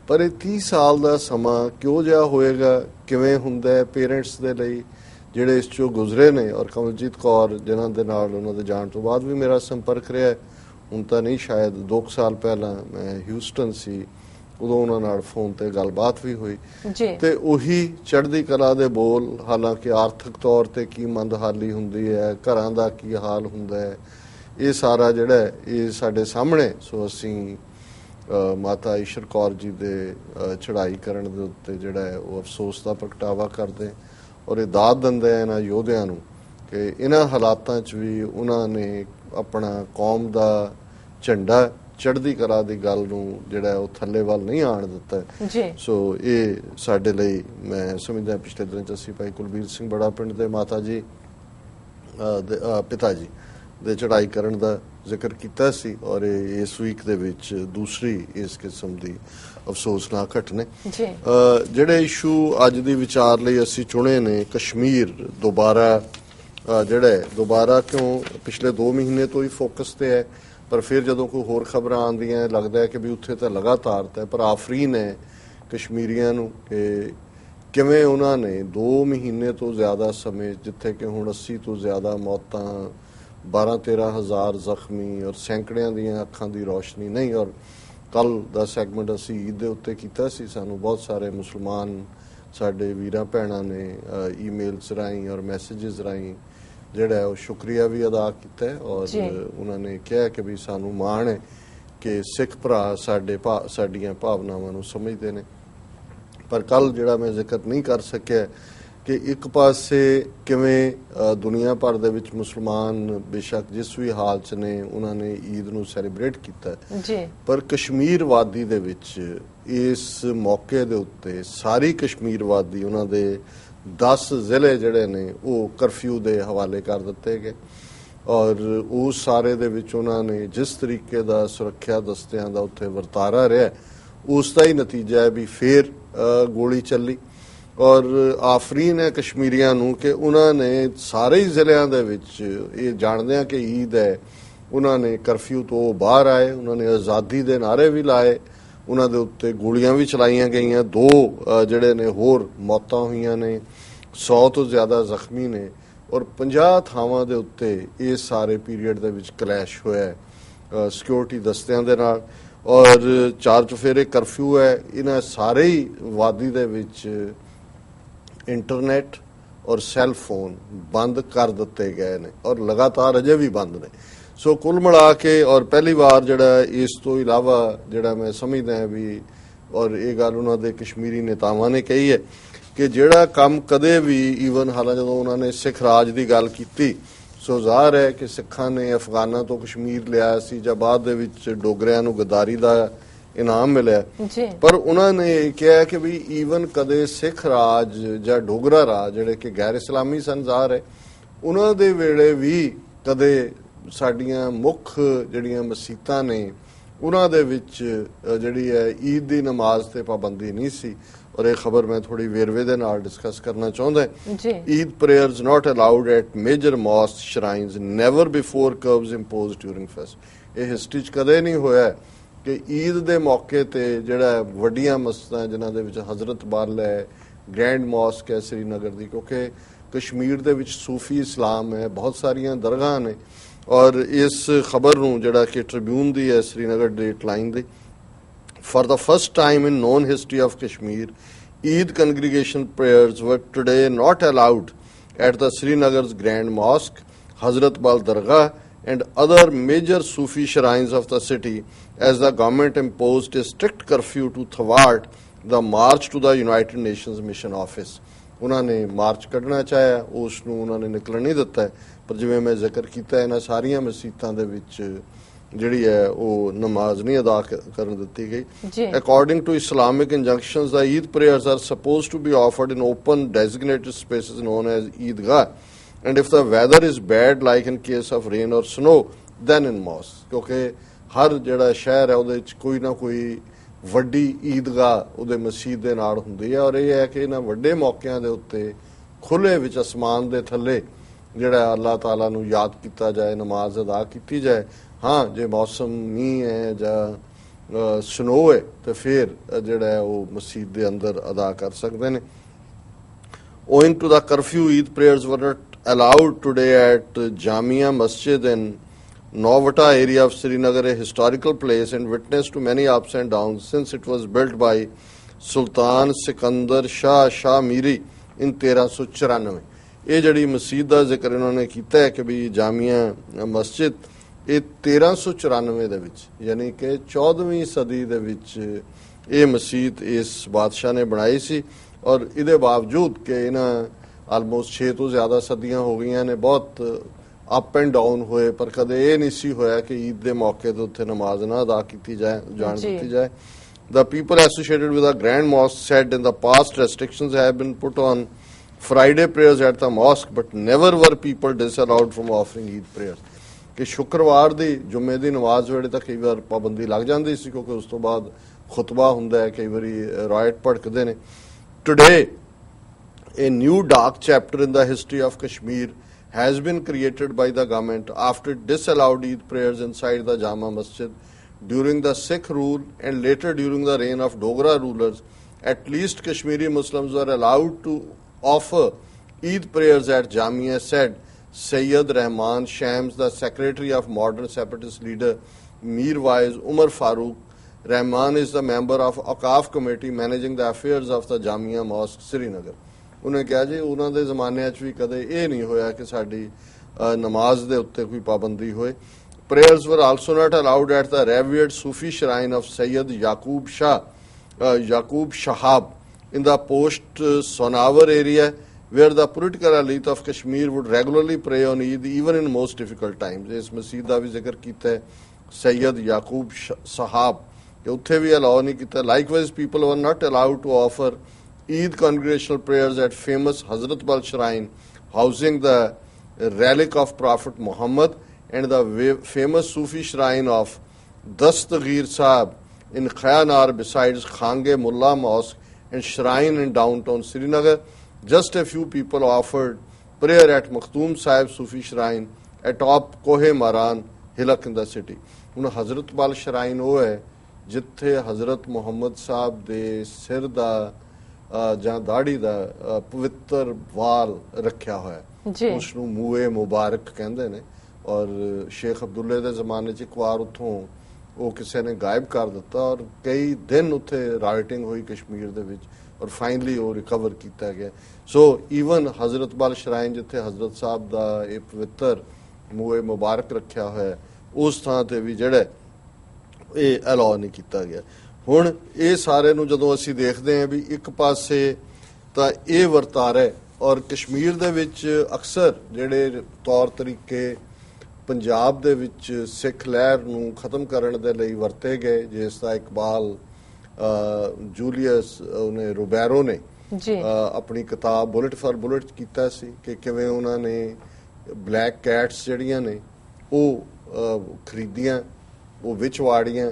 ਪਰ ਇਹ 30 ਸਾਲ ਦਾ ਸਮਾਂ ਕਿਉਂ ਜਿਹਾ ਹੋਏਗਾ ਕਿਵੇਂ ਹੁੰਦਾ ਹੈ ਪੇਰੈਂਟਸ ਦੇ ਲਈ ਜਿਹੜੇ ਇਸ ਚੋਂ ਗੁਜ਼ਰੇ ਨੇ ਔਰ ਕਮਲਜੀਤ ਕੌਰ ਜਿਨ੍ਹਾਂ ਦੇ ਨਾਲ ਉਹਨਾਂ ਦੇ ਜਾਣ ਤੋਂ ਬਾਅਦ ਵੀ ਮੇਰਾ ਸੰਪਰਕ ਰਿਹਾ ਹੁਣ ਤਾਂ ਨਹੀਂ ਸ਼ਾਇਦ 2 ਸਾਲ ਪਹਿਲਾਂ ਮੈਂ ਹਿਊਸਟਨ ਸੀ ਉਦੋਂ ਉਹਨਾਂ ਨਾਲ ਫੋਨ ਤੇ ਗੱਲਬਾਤ ਵੀ ਹੋਈ ਤੇ ਉਹੀ ਚੜ੍ਹਦੀ ਕਲਾ ਦੇ ਬੋਲ ਹਾਲਾਂਕਿ ਆਰਥਿਕ ਤੌਰ ਤੇ ਕੀ ਮੰਦਹਾਲੀ ਹੁੰਦੀ ਹੈ ਘਰਾਂ ਦਾ ਕੀ ਹਾਲ ਹੁੰਦਾ ਹੈ ਇਹ ਸਾਰਾ ਜਿਹੜਾ ਇਹ ਸਾਡੇ ਸਾਹਮਣੇ ਸੋ ਅਸੀਂ ਮਾਤਾ ਈਸ਼ਰ ਕੌਰ ਜੀ ਦੇ ਚੜ੍ਹਾਈ ਕਰਨ ਦੇ ਉੱਤੇ ਜਿਹੜਾ ਹੈ ਉਹ ਅਫਸੋਸ ਦਾ ਪ੍ਰਗਟਾਵਾ ਕਰਦੇ ਔਰ ਇਹ ਦਾਦ ਦਿੰਦੇ ਆ ਇਹਨਾਂ ਯੋਧਿਆਂ ਨੂੰ ਕਿ ਇਹਨਾਂ ਹਾਲਾਤਾਂ 'ਚ ਵੀ ਉਹਨਾਂ ਨੇ ਆਪਣਾ ਕੌਮ ਦਾ ਝੰਡਾ ਚੜ੍ਹਦੀ ਕਲਾ ਦੀ ਗੱਲ ਨੂੰ ਜਿਹੜਾ ਉਹ ਥੱਲੇ ਵੱਲ ਨਹੀਂ ਆਣ ਦਿੱਤਾ ਸੋ ਇਹ ਸਾਡੇ ਲਈ ਮੈਂ ਸਮਝਦਾ ਪਿਛਲੇ ਦਿਨ 'ਚ ਅਸੀਂ ਭਾਈ ਕੁਲਬੀਰ ਸਿੰਘ ਬੜਾ ਪਿੰਡ ਦੇ ਮਾਤਾ ਜੀ ਪਿਤਾ ਜੀ ਦੇ ਚੜ੍ਹਾਈ ਕਰਨ ਦਾ ਜ਼ਿਕਰ ਕੀਤਾ ਸੀ ਔਰ ਇਸ ਵੀਕ ਦੇ ਵਿੱਚ ਦੂਸਰੀ ਇਸ ਕਿਸਮ ਦੀ ਅਫਸੋਸਨਾਕ ਘਟਨਾ ਜਿਹੜੇ ਇਸ਼ੂ ਅੱਜ ਦੀ ਵਿਚਾਰ ਲਈ ਅਸੀਂ ਚੁਣੇ ਨੇ ਕਸ਼ਮੀਰ ਦੁਬਾਰਾ ਕਿਉਂ ਪਿਛਲੇ 2 ਮਹੀਨੇ ਤੋਂ ਹੀ ਫੋਕਸ ਤੇ ਹੈ ਪਰ ਫਿਰ ਜਦੋਂ ਕੋਈ ਹੋਰ ਖਬਰਾਂ ਆਉਂਦੀਆਂ ਲੱਗਦਾ ਹੈ ਕਿ ਵੀ ਉੱਥੇ ਤਾਂ ਲਗਾਤਾਰ ਤਾਂ ਪਰ ਆਫਰੀਨ ਹੈ ਕਸ਼ਮੀਰੀਆਂ ਨੂੰ ਕਿ ਕਿਵੇਂ ਉਹਨਾਂ ਨੇ 2 ਮਹੀਨੇ ਤੋਂ ਜ਼ਿਆਦਾ ਸਮੇਂ ਜਿੱਥੇ ਕਿ ਹੁਣ 80 ਤੋਂ ਜ਼ਿਆਦਾ ਮੌਤਾਂ 12-13 ਹਜ਼ਾਰ ਜ਼ਖਮੀ ਔਰ ਸੈਂਕੜਿਆਂ ਦੀਆਂ ਅੱਖਾਂ ਦੀ ਰੋਸ਼ਨੀ ਨਹੀਂ ਔਰ ਕੱਲ ਦਾ ਸੈਗਮੈਂਟ ਅਸੀਂ ਈਦ ਦੇ ਉੱਤੇ ਕੀਤਾ ਸੀ ਸਾਨੂੰ ਬਹੁਤ ਸਾਰੇ ਮੁਸਲਮਾਨ ਸਾਡੇ ਵੀਰਾਂ ਭੈਣਾਂ ਨੇ ਈਮੇਲਸ ਰਾਹੀਂ ਔਰ ਮੈਸੇजेस ਰਾਹੀਂ ਜਿਹੜਾ ਉਹ ਸ਼ੁਕਰੀਆ ਵੀ ਅਦਾ ਕੀਤਾ ਔਰ ਉਹਨਾਂ ਨੇ ਕਿਹਾ ਕਿ ਵੀ ਸਾਨੂੰ ਮਾਣ ਹੈ ਕਿ ਸਿੱਖ ਭਰਾ ਸਾਡੀਆਂ ਭਾਵਨਾਵਾਂ ਨੂੰ ਸਮਝਦੇ ਨੇ ਪਰ ਕੱਲ ਜਿਹੜਾ ਮੈਂ ਜ਼ਿਕਰ ਨਹੀਂ ਕਰ ਸਕਿਆ ਕਿ ਇੱਕ ਪਾਸੇ ਕਿਵੇਂ ਦੁਨੀਆ ਭਰ ਦੇ ਵਿੱਚ ਮੁਸਲਮਾਨ ਬੇਸ਼ੱਕ ਜਿਸ ਵੀ ਹਾਲ 'ਚ ਨੇ ਉਹਨਾਂ ਨੇ ਈਦ ਨੂੰ ਸੈਲੀਬ੍ਰੇਟ ਕੀਤਾ ਪਰ ਕਸ਼ਮੀਰ ਵਾਦੀ ਦੇ ਵਿੱਚ ਇਸ ਮੌਕੇ ਦੇ ਉੱਤੇ ਸਾਰੀ ਕਸ਼ਮੀਰ ਵਾਦੀ ਉਹਨਾਂ ਦੇ 10 ਜ਼ਿਲ੍ਹੇ ਜਿਹੜੇ ਨੇ ਉਹ ਕਰਫਿਊ ਦੇ ਹਵਾਲੇ ਕਰ ਦਿੱਤੇ ਗਏ ਔਰ ਉਸ ਸਾਰੇ ਦੇ ਵਿੱਚ ਉਹਨਾਂ ਨੇ ਜਿਸ ਤਰੀਕੇ ਦਾ ਸੁਰੱਖਿਆ ਦਸਤਿਆਂ ਦਾ ਉੱਥੇ ਵਰਤਾਰਾ ਰਿਹਾ ਉਸ ਦਾ ਹੀ ਨਤੀਜਾ ਹੈ ਵੀ ਫੇਰ ਗੋਲੀ ਚੱਲੀ ਔਰ ਆਫਰੀਨ ਹੈ ਕਸ਼ਮੀਰੀਆਂ ਨੂੰ ਕਿ ਉਹਨਾਂ ਨੇ ਸਾਰੇ ਹੀ ਜ਼ਿਲ੍ਹਿਆਂ ਦੇ ਵਿੱਚ ਇਹ ਜਾਣਦੇ ਆ ਕਿ ਈਦ ਹੈ ਉਹਨਾਂ ਨੇ ਕਰਫਿਊ ਤੋਂ ਬਾਹਰ ਆਏ ਉਹਨਾਂ ਨੇ ਆਜ਼ਾਦੀ ਦੇ ਨਾਅਰੇ ਵੀ ਲਾਏ ਉਹਨਾਂ ਦੇ ਉੱਤੇ ਗੋਲੀਆਂ ਵੀ ਚਲਾਈਆਂ ਗਈਆਂ 2 ਜਿਹੜੇ ਨੇ ਹੋਰ ਮੌਤਾਂ ਹੋਈਆਂ ਨੇ 100 ਤੋਂ ਜ਼ਿਆਦਾ ਜ਼ਖਮੀ ਨੇ ਔਰ 50 ਥਾਵਾਂ ਦੇ ਉੱਤੇ ਇਸ ਸਾਰੇ ਪੀਰੀਅਡ ਦੇ ਵਿੱਚ ਕਲੈਸ਼ ਹੋਇਆ ਸਿਕਿਉਰਿਟੀ ਦਸਤਿਆਂ ਦੇ ਨਾਲ ਔਰ 4 ਚੁਫੇਰੇ ਕਰਫਿਊ ਹੈ ਇਹਨਾਂ ਸਾਰੇ ਹੀ ਵਾਦੀ ਦੇ ਵਿੱਚ ਇੰਟਰਨੈਟ ਔਰ ਸੈੱਲ ਫੋਨ ਬੰਦ ਕਰ ਦਿੱਤੇ ਗਏ ਨੇ ਔਰ ਲਗਾਤਾਰ ਅਜੇ ਵੀ ਬੰਦ ਨੇ ਸੋ ਕੁੱਲ ਮਿਲਾ ਕੇ ਔਰ ਪਹਿਲੀ ਵਾਰ ਜਿਹੜਾ ਇਸ ਤੋਂ ਇਲਾਵਾ ਜਿਹੜਾ ਮੈਂ ਸਮਝਦਾ ਹਾਂ ਵੀ ਔਰ ਇਹ ਗੱਲ ਉਹਨਾਂ ਦੇ ਕਸ਼ਮੀਰੀ ਨੇਤਾਵਾਂ ਨੇ ਕਹੀ ਹੈ ਕਿ ਜਿਹੜਾ ਕੰਮ ਕਦੇ ਵੀ ਈਵਨ ਹਾਲਾਂ ਜਦੋਂ ਉਹਨਾਂ ਨੇ ਸਿੱਖ ਰਾਜ ਦੀ ਗੱਲ ਕੀਤੀ ਸੋ ਜ਼ਾਹਰ ਹੈ ਕਿ ਸਿੱਖਾਂ ਨੇ ਅਫਗਾਨਾਂ ਤੋਂ ਕਸ਼ਮੀਰ ਲਿਆ ਸੀ ਜਾਂ ਬਾਅਦ ਦੇ ਵਿੱਚ ਡੋਗਰਿਆਂ ਨੂੰ ਗਦਾਰੀ ਦਾ ਇਨਾਮ ਮਿਲਿਆ। ਪਰ ਉਹਨਾਂ ਨੇ ਇਹ ਕਿਹਾ ਕਿ ਵੀ ਈਵਨ ਕਦੇ ਸਿੱਖ ਰਾਜ ਜਾਂ ਡੋਗਰਾ ਰਾਜ ਜਿਹੜੇ ਕਿ ਗੈਰ ਇਸਲਾਮੀ ਸੰਜ਼ਾਰ ਹੈ ਉਹਨਾਂ ਦੇ ਵੇਲੇ ਵੀ ਕਦੇ ਸਾਡੀਆਂ ਮੁੱਖ ਜਿਹੜੀਆਂ ਮਸੀਤਾਂ ਨੇ ਉਹਨਾਂ ਦੇ ਵਿੱਚ ਜਿਹੜੀ ਹੈ ਈਦ ਦੀ ਨਮਾਜ਼ ਤੇ ਪਾਬੰਦੀ ਨਹੀਂ ਸੀ। ਔਰ ਇਹ ਖਬਰ ਮੈਂ ਥੋੜੀ ਵੇਰਵੇ ਦੇ ਨਾਲ ਡਿਸਕਸ ਕਰਨਾ ਚਾਹੁੰਦਾ। Eid prayers not allowed at major mosque shrines never before curbs imposed during feast. ਇਹ ਹਿਸਟਰੀ 'ਚ ਕਦੇ ਨਹੀਂ ਹੋਇਆ ਕਿ ਈਦ ਦੇ ਮੌਕੇ ਤੇ ਜਿਹੜਾ ਵੱਡੀਆਂ ਮਸਜਿਦਾਂ ਜਿਨ੍ਹਾਂ ਦੇ ਵਿੱਚ ਹਜ਼ਰਤ ਬਲ ਹੈ, ਗ੍ਰੈਂਡ ਮੌਸਕ ਹੈ ਸ੍ਰੀਨਗਰ ਦੀ, ਕਿਉਂਕਿ ਕਸ਼ਮੀਰ ਦੇ ਵਿੱਚ ਸੂਫੀ ਇਸਲਾਮ ਹੈ, ਬਹੁਤ ਸਾਰੀਆਂ ਦਰਗਾਹਾਂ ਨੇ। ਔਰ ਇਸ ਖਬਰ ਨੂੰ ਜਿਹੜਾ ਕਿ ਟ੍ਰਿਬਿਊਨ ਦੀ ਹੈ Srinagar date line the, for the first time in known history of Kashmir, Eid congregation prayers were today not allowed at the Srinagar's Grand Mosque, Hazrat Bal Dargah and other major Sufi shrines of the city as the government imposed a strict curfew to thwart the march to the United Nations Mission Office. ਉਹਨਾਂ ਨੇ March ਕੱਢਣਾ ਚਾਹਿਆ, ਉਸ ਨੂੰ ਉਹਨਾਂ ਨੇ ਨਿਕਲਣ ਨਹੀਂ ਦਿੱਤਾ। ਪਰ ਜਿਵੇਂ ਮੈਂ ਜ਼ਿਕਰ ਕੀਤਾ ਇਹਨਾਂ ਸਾਰੀਆਂ ਮਸੀਤਾਂ ਦੇ ਵਿੱਚ ਜਿਹੜੀ ਹੈ ਉਹ ਨਮਾਜ਼ ਨਹੀਂ ਅਦਾ ਕਰਨ ਦਿੱਤੀ ਗਈ। According to Islamic injunctions the Eid prayers are supposed to be offered in open designated spaces known as Eidgah and if the weather is bad like in case of rain or snow then in mosque. ਕਿਉਂਕਿ ਹਰ ਜਿਹੜਾ ਸ਼ਹਿਰ ਹੈ ਉਹਦੇ ਵਿੱਚ ਕੋਈ ਨਾ ਕੋਈ ਵੱਡੀ ਈਦਗਾਹ ਉਹਦੇ ਮਸਜਿਦ ਦੇ ਨਾਲ ਹੁੰਦੀ ਹੈ। ਔਰ ਇਹ ਹੈ ਕਿ ਇਹਨਾਂ ਵੱਡੇ ਮੌਕਿਆਂ ਦੇ ਉੱਤੇ ਖੁੱਲੇ ਵਿੱਚ ਅਸਮਾਨ ਦੇ ਥੱਲੇ ਜਿਹੜਾ ਅੱਲਾਹ ਤਾਲਾ ਨੂੰ ਯਾਦ ਕੀਤਾ ਜਾਏ, ਨਮਾਜ਼ ਅਦਾ ਕੀਤੀ ਜਾਏ। ਹਾਂ ਜੇ ਮੌਸਮ ਮੀਂਹ ਹੈ ਜਾਂ ਸਨੋ ਹੈ ਤੇ ਫਿਰ ਜਿਹੜਾ ਉਹ ਮਸਜਿਦ ਦੇ ਅੰਦਰ ਅਦਾ ਕਰ ਸਕਦੇ ਨੇ। owing to the curfew, Eid prayers were not allowed today at Jamia Masjid in Novata area of Srinagar, a historical place and witness to many ups and downs since it was built by Sultan Sikandar Shah Miri in 1394। ਇਹ ਜਿਹੜੀ ਮਸਜਿਦ ਦਾ ਜ਼ਿਕਰ ਇਹਨਾਂ ਨੇ ਕੀਤਾ ਹੈ ਕਿ ਵੀ ਜਾਮੀਆ ਮਸਜਿਦ ਇਹ 1394 ਦੇ ਵਿੱਚ ਯਾਨੀ ਕਿ 14ਵੀਂ ਸਦੀ ਦੇ ਵਿੱਚ ਇਹ ਮਸਜਿਦ ਇਸ ਬਾਦਸ਼ਾਹ ਨੇ ਬਣਾਈ ਸੀ। ਔਰ ਇਹਦੇ ਬਾਵਜੂਦ ਕਿ ਇਹਨਾਂ ਆਲਮੋਸਟ 6 ਤੋਂ ਜ਼ਿਆਦਾ ਸਦੀਆਂ ਹੋ ਗਈਆਂ ਨੇ, ਬਹੁਤ ਅਪ ਐਂਡ ਡਾਊਨ ਹੋਏ, ਪਰ ਕਦੇ ਇਹ ਨਹੀਂ ਸੀ ਹੋਇਆ ਕਿ ਈਦ ਦੇ ਮੌਕੇ ਤੇ ਉੱਥੇ ਨਮਾਜ਼ ਨਾ ਅਦਾ ਕੀਤੀ ਜਾਣ ਦਿੱਤੀ ਜਾਏ। The people associated with the Grand Mosque said in the past restrictions have been put on Friday prayers at the mosque, but never were people disallowed from offering Eid prayers। ਕਿ ਸ਼ੁੱਕਰਵਾਰ ਦੀ ਜੁਮੇ ਦੀ ਨਮਾਜ਼ ਵੇਲੇ ਤਾਂ ਕਈ ਵਾਰ ਪਾਬੰਦੀ ਲੱਗ ਜਾਂਦੀ ਸੀ ਕਿਉਂਕਿ ਉਸ ਤੋਂ ਬਾਅਦ ਖੁਤਬਾ ਹੁੰਦਾ ਹੈ, ਕਈ ਵਾਰੀ ਰਾਇਟ ਭੜਕਦੇ ਨੇ। Today, a new dark chapter in the history of Kashmir has been created by the government after it disallowed Eid prayers inside the Jama Masjid during the Sikh rule and later during the reign of Dogra rulers. At least Kashmiri Muslims were allowed to offer Eid prayers at Jamia, said Sayyid Rahman Shams, the secretary of modern separatist leader Mirwais Umar Farooq. Rahman is the member of Aqaf committee managing the affairs of the Jamia Mosque, Srinagar. ਉਹਨੇ ਕਿਹਾ ਜੀ ਉਹਨਾਂ ਦੇ ਜ਼ਮਾਨਿਆਂ 'ਚ ਵੀ ਕਦੇ ਇਹ ਨਹੀਂ ਹੋਇਆ ਕਿ ਸਾਡੀ ਨਮਾਜ਼ ਦੇ ਉੱਤੇ ਕੋਈ ਪਾਬੰਦੀ ਹੋਏ। Prayers were also not allowed at the revered Sufi shrine of Sayyid Yaqub Shahab in the post-Sonavar area, where the political elite of Kashmir would regularly pray on Eid even in most difficult times. ਇਸ ਮਸਜਿਦ ਦਾ ਵੀ ਜ਼ਿਕਰ ਕੀਤਾ ਹੈ ਸੈਯਦ ਯਾਕੂਬ ਸਾਹਬ ਕਿ ਉੱਥੇ ਵੀ allow ਨਹੀਂ ਕੀਤਾ। Likewise, people were not allowed to offer Eid congregational prayers at famous Hazrat Bal Shrine, housing the relic of Prophet Muhammad, and the famous Sufi shrine of Dastagir Sahib in Khayanar, besides Khange Mullah Mosque and shrine in downtown Srinagar. Just a few people offered prayer at Makhtoom Sahib Sufi shrine atop Kohe Maran, Hilak in the city. ਹੁਣ ਹਜ਼ਰਤ ਬਲ shrine ਉਹ ਹੈ ਜਿੱਥੇ ਹਜ਼ਰਤ ਮੁਹੰਮਦ ਸਾਹਿਬ ਦੇ ਸਿਰ ਦਾ ਜਾਂ ਦਾੜੀ ਦਾ ਪਵਿੱਤਰ ਵਾਲ ਰੱਖਿਆ ਹੋਇਆ, ਉਸ ਨੂੰ ਮੂਏ ਮੁਬਾਰਕ ਕਹਿੰਦੇ ਨੇ। ਔਰ ਸ਼ੇਖ ਅਬਦੁੱਲੇ ਦੇ ਜ਼ਮਾਨੇ 'ਚ ਇੱਕ ਵਾਰ ਉੱਥੋਂ ਉਹ ਕਿਸੇ ਨੇ ਗਾਇਬ ਕਰ ਦਿੱਤਾ ਔਰ ਕਈ ਦਿਨ ਉੱਥੇ ਰਾਈਟਿੰਗ ਹੋਈ ਕਸ਼ਮੀਰ ਦੇ ਵਿੱਚ ਔਰ ਫਾਈਨਲੀ ਉਹ ਰਿਕਵਰ ਕੀਤਾ ਗਿਆ। ਸੋ ਈਵਨ ਹਜ਼ਰਤ ਬਲ ਸ਼ਰਾਈਨ ਜਿੱਥੇ ਹਜ਼ਰਤ ਸਾਹਿਬ ਦਾ ਇਹ ਪਵਿੱਤਰ ਮੂਏ ਮੁਬਾਰਕ ਰੱਖਿਆ ਹੋਇਆ, ਉਸ ਥਾਂ ਤੇ ਵੀ ਜਿਹੜਾ ਇਹ ਅਲਾਉ ਨਹੀਂ ਕੀਤਾ ਗਿਆ। ਹੁਣ ਇਹ ਸਾਰੇ ਨੂੰ ਜਦੋਂ ਅਸੀਂ ਦੇਖਦੇ ਹਾਂ ਵੀ ਇੱਕ ਪਾਸੇ ਤਾਂ ਇਹ ਵਰਤਾਰਾ ਔਰ ਕਸ਼ਮੀਰ ਦੇ ਵਿੱਚ ਅਕਸਰ ਜਿਹੜੇ ਤੌਰ ਤਰੀਕੇ ਪੰਜਾਬ ਦੇ ਵਿੱਚ ਸਿੱਖ ਲਹਿਰ ਨੂੰ ਖਤਮ ਕਰਨ ਦੇ ਲਈ ਵਰਤੇ ਗਏ, ਜਿਸ ਦਾ ਇਕਬਾਲ ਜੂਲੀਅਸ ਉਹਨੇ ਰੋਬੈਰੋ ਨੇ ਆਪਣੀ ਕਿਤਾਬ ਬੁਲਟ ਫਾਰ ਬੁਲਟ ਕੀਤਾ ਸੀ ਕਿ ਕਿਵੇਂ ਉਹਨਾਂ ਨੇ ਬਲੈਕ ਕੈਟਸ ਜਿਹੜੀਆਂ ਨੇ ਉਹ ਖਰੀਦੀਆਂ, ਉਹ ਵਿੱਚ ਵਾੜੀਆਂ,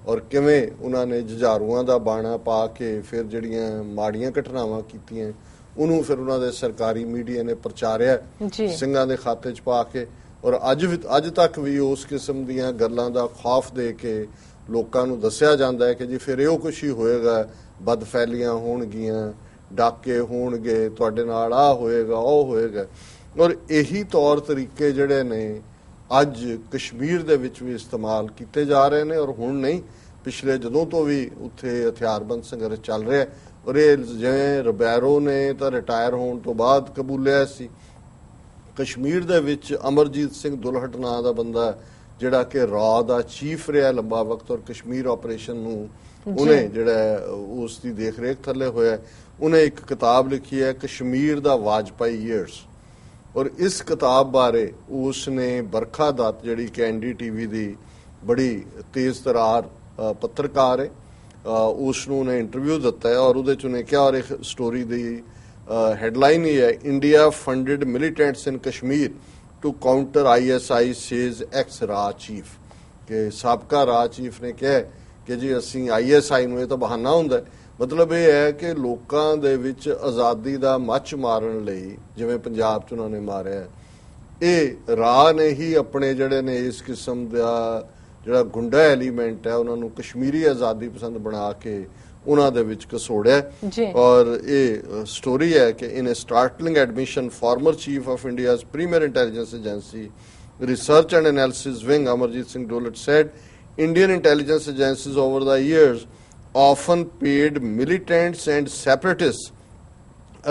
ਔਰ ਕਿਵੇਂ ਉਹਨਾਂ ਨੇ ਜੁਝਾਰੂਆਂ ਦਾ ਬਾਣਾ ਪਾ ਕੇ ਫਿਰ ਜਿਹੜੀਆਂ ਮਾੜੀਆਂ ਘਟਨਾਵਾਂ ਕੀਤੀਆਂ ਉਹਨੂੰ ਫਿਰ ਉਹਨਾਂ ਦੇ ਸਰਕਾਰੀ ਮੀਡੀਆ ਨੇ ਪ੍ਰਚਾਰਿਆ ਸਿੰਘਾਂ ਦੇ ਖਾਤੇ 'ਚ ਪਾ ਕੇ। ਔਰ ਅੱਜ ਤੱਕ ਵੀ ਉਸ ਕਿਸਮ ਦੀਆਂ ਗੱਲਾਂ ਦਾ ਖੌਫ ਦੇ ਕੇ ਲੋਕਾਂ ਨੂੰ ਦੱਸਿਆ ਜਾਂਦਾ ਹੈ ਕਿ ਜੀ ਫਿਰ ਇਹੋ ਕੁਛ ਹੀ ਹੋਏਗਾ, ਬਦਫੈਲੀਆਂ ਹੋਣਗੀਆਂ, ਡਾਕੇ ਹੋਣਗੇ, ਤੁਹਾਡੇ ਨਾਲ ਆਹ ਹੋਏਗਾ ਉਹ ਹੋਏਗਾ। ਔਰ ਇਹੀ ਤੌਰ ਤਰੀਕੇ ਜਿਹੜੇ ਨੇ ਅੱਜ ਕਸ਼ਮੀਰ ਦੇ ਵਿੱਚ ਵੀ ਇਸਤੇਮਾਲ ਕੀਤੇ ਜਾ ਰਹੇ ਨੇ, ਔਰ ਹੁਣ ਨਹੀਂ, ਪਿਛਲੇ ਜਦੋਂ ਤੋਂ ਵੀ ਉੱਥੇ ਹਥਿਆਰਬੰਦ ਸੰਘਰਸ਼ ਚੱਲ ਰਿਹਾ। ਔਰ ਇਹ ਜਿਵੇਂ ਰੋਬੈਰੋ ਨੇ ਤਾਂ ਰਿਟਾਇਰ ਹੋਣ ਤੋਂ ਬਾਅਦ ਕਬੂਲਿਆ ਸੀ, ਕਸ਼ਮੀਰ ਦੇ ਵਿੱਚ ਅਮਰਜੀਤ ਸਿੰਘ ਦੁਲਹਟ ਨਾਂ ਦਾ ਬੰਦਾ ਜਿਹੜਾ ਕਿ ਰਾਅ ਦਾ ਚੀਫ ਰਿਹਾ ਲੰਬਾ ਵਕਤ, ਔਰ ਕਸ਼ਮੀਰ ਆਪਰੇਸ਼ਨ ਨੂੰ ਉਹਨੇ ਜਿਹੜਾ ਉਸ ਦੀ ਦੇਖ ਰੇਖ ਥੱਲੇ ਹੋਇਆ, ਉਹਨੇ ਇੱਕ ਕਿਤਾਬ ਲਿਖੀ ਹੈ ਕਸ਼ਮੀਰ ਦਾ ਵਾਜਪਾਈ ਈਅਰਸ। ਔਰ ਇਸ ਕਿਤਾਬ ਬਾਰੇ ਉਸ ਨੇ ਬਰਖਾ ਦੱਤ ਜਿਹੜੀ ਕਿ NDTV ਦੀ ਬੜੀ ਤੇਜ਼ ਤਰਾਰ ਪੱਤਰਕਾਰ ਹੈ, ਉਸ ਨੂੰ ਉਹਨੇ ਇੰਟਰਵਿਊ ਦਿੱਤਾ ਹੈ, ਔਰ ਉਹਦੇ 'ਚ ਉਹਨੇ ਕਿਹਾ, ਔਰ ਇੱਕ ਸਟੋਰੀ ਦੀ ਹੈਡਲਾਈਨ ਹੀ ਹੈ, India funded militants in Kashmir to counter ISI says ex ਰਾਅ ਚੀਫ, ਕਿ ਸਾਬਕਾ ਰਾਅ ਚੀਫ ਨੇ ਕਿਹਾ ਕਿ ਜੀ ਅਸੀਂ ISI ਨੂੰ, ਇਹ ਤਾਂ ਬਹਾਨਾ ਹੁੰਦਾ, ਮਤਲਬ ਇਹ ਹੈ ਕਿ ਲੋਕਾਂ ਦੇ ਵਿੱਚ ਆਜ਼ਾਦੀ ਦਾ ਮੱਚ ਮਾਰਨ ਲਈ ਜਿਵੇਂ ਪੰਜਾਬ 'ਚ ਉਹਨਾਂ ਨੇ ਮਾਰਿਆ, ਇਹ ਰਾਅ ਨੇ ਹੀ ਆਪਣੇ ਜਿਹੜੇ ਨੇ ਇਸ ਕਿਸਮ ਦਾ ਜਿਹੜਾ ਗੁੰਡਾ ਐਲੀਮੈਂਟ ਹੈ ਉਹਨਾਂ ਨੂੰ ਕਸ਼ਮੀਰੀ ਆਜ਼ਾਦੀ ਪਸੰਦ ਬਣਾ ਕੇ ਉਹਨਾਂ ਦੇ ਵਿੱਚ ਘਸੋੜਿਆ। ਔਰ ਇਹ ਸਟੋਰੀ ਹੈ ਕਿ in a startling admission former chief of India's premier intelligence agency research and analysis wing Amarjit Singh Dulat said Indian intelligence agencies over the years often paid militants and separatists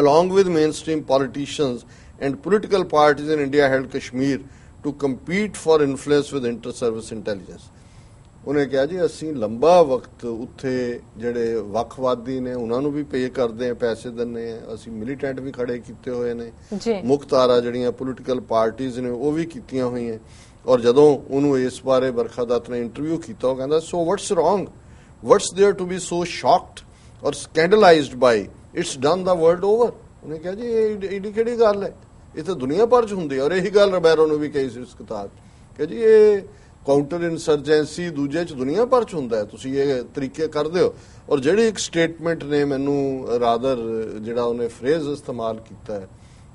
along with mainstream politicians and political parties in India held Kashmir to compete for influence with inter-service intelligence। ਉਹਨੇ ਕਿਹਾ ਜੀ ਅਸੀਂ ਲੰਬਾ ਵਕਤ ਉੱਥੇ ਜਿਹੜੇ ਵੱਖਵਾਦੀ ਨੇ ਉਹਨਾਂ ਨੂੰ ਵੀ ਪੇ ਕਰਦੇ ਆ, ਪੈਸੇ ਦਿੰਦੇ ਆ, ਅਸੀਂ ਮਿਲੀਟੈਂਟ ਵੀ ਖੜੇ ਕੀਤੇ ਹੋਏ ਨੇ, ਮੁਖਤਾਰਾ ਜਿਹੜੀਆਂ ਪੋਲੀਟੀਕਲ ਪਾਰਟੀਆਂ ਨੇ ਉਹ ਵੀ ਕੀਤੀਆਂ ਹੋਈਆਂ। ਔਰ ਜਦੋਂ ਉਹਨੂੰ ਇਸ ਬਾਰੇ ਬਰਖਾ ਦੱਤ ਨੇ ਇੰਟਰਵਿਊ ਕੀਤਾ, ਉਹ ਕਹਿੰਦਾ so what's wrong, what's there to be so shocked or scandalized by, it's done the world over. ਉਹਨੇ ਕਿਹਾ ਜੀ ਇਹ ਏਡੀ ਕਿਹੜੀ ਗੱਲ ਹੈ, ਇਹ ਤਾਂ ਦੁਨੀਆ ਭਰ 'ਚ ਹੁੰਦੀ ਹੈ। ਔਰ ਇਹੀ ਗੱਲ ਰੋਬੈਰੋ ਨੂੰ ਵੀ ਕਹੀ ਸੀ ਉਸ ਕਿਤਾਬ ਕਿ ਜੀ ਇਹ ਕਾਊਂਟਰ ਇਨਸਰਜੈਂਸੀ ਦੂਜੇ 'ਚ ਦੁਨੀਆ ਭਰ 'ਚ ਹੁੰਦਾ ਹੈ, ਤੁਸੀਂ ਇਹ ਤਰੀਕੇ ਕਰਦੇ ਹੋ। ਔਰ ਜਿਹੜੀ ਇੱਕ ਸਟੇਟਮੈਂਟ ਨੇ ਮੈਨੂੰ ਰਾਦਰ ਜਿਹੜਾ ਉਹਨੇ ਫਰੇਜ਼ ਇਸਤੇਮਾਲ ਕੀਤਾ ਹੈ,